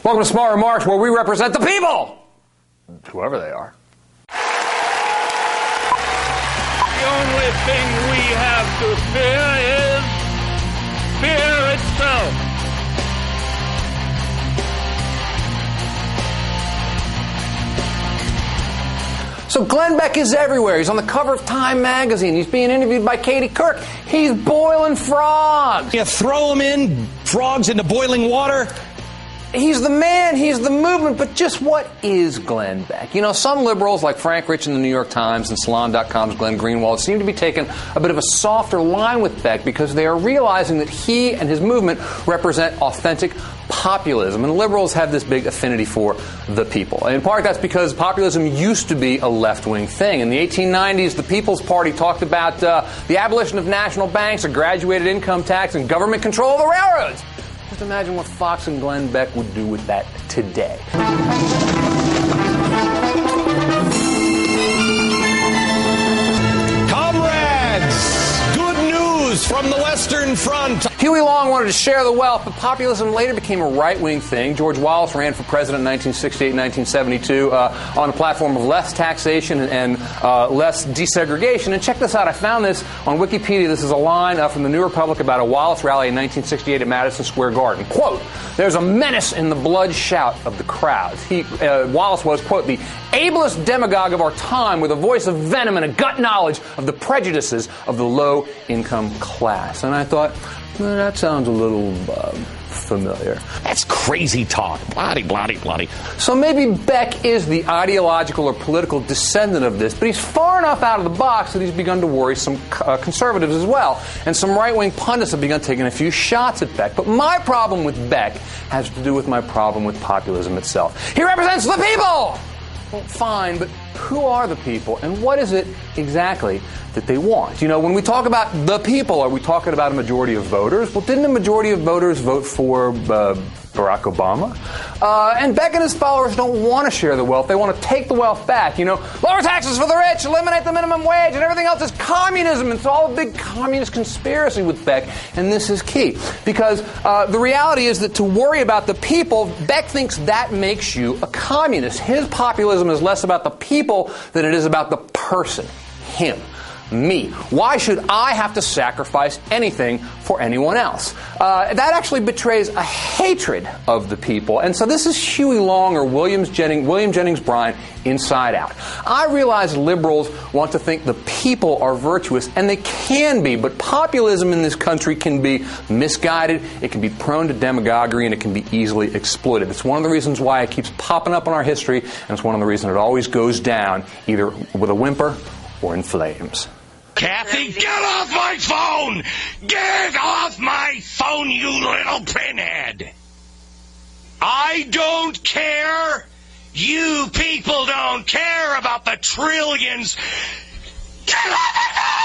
Welcome to Smart Remarks, where we represent the people, whoever they are. The only thing we have to fear is fear itself. So Glenn Beck is everywhere. He's on the cover of Time magazine. He's being interviewed by Katie Couric. He's boiling frogs. You throw them in, frogs into boiling water. He's the man, he's the movement, but just what is Glenn Beck? You know, some liberals like Frank Rich in the New York Times and Salon.com's Glenn Greenwald seem to be taking a bit of a softer line with Beck because they are realizing that he and his movement represent authentic populism, and liberals have this big affinity for the people. And in part, that's because populism used to be a left-wing thing. In the 1890s, the People's Party talked about the abolition of national banks, a graduated income tax, and government control of the railroads. Just imagine what Fox and Glenn Beck would do with that today. Comrades, good news from the Western Front. Huey Long wanted to share the wealth, but populism later became a right-wing thing. George Wallace ran for president in 1968 and 1972 on a platform of less taxation and less desegregation. And check this out. I found this on Wikipedia. This is a line from the New Republic about a Wallace rally in 1968 at Madison Square Garden. Quote, "There's a menace in the blood shout of the crowds." Wallace was, quote, "the ablest demagogue of our time with a voice of venom and a gut knowledge of the prejudices of the low-income class." And I thought, well, that sounds a little familiar. That's crazy talk. Bloody. So maybe Beck is the ideological or political descendant of this, but he's far enough out of the box that he's begun to worry some conservatives as well. And some right-wing pundits have begun taking a few shots at Beck. But my problem with Beck has to do with my problem with populism itself. He represents the people! Well, fine, but who are the people, and what is it exactly that they want? You know, when we talk about the people, are we talking about a majority of voters? Well, didn't a majority of voters vote for Barack Obama? And Beck and his followers don't want to share the wealth. They want to take the wealth back. You know, lower taxes for the rich, eliminate the minimum wage, and everything else is communism. It's all a big communist conspiracy with Beck, and this is key. Because the reality is that to worry about the people, Beck thinks that makes you a communist. His populism is less about the people than it is about the person, him. Me. Why should I have to sacrifice anything for anyone else? That actually betrays a hatred of the people. And so this is Huey Long or William Jennings Bryan inside out. I realize liberals want to think the people are virtuous, and they can be, but populism in this country can be misguided, it can be prone to demagoguery, and it can be easily exploited. It's one of the reasons why it keeps popping up in our history, and it's one of the reasons it always goes down, either with a whimper or in flames. Kathy, get off my phone! Get off my phone, you little pinhead! I don't care. You people don't care about the trillions. Get off my phone!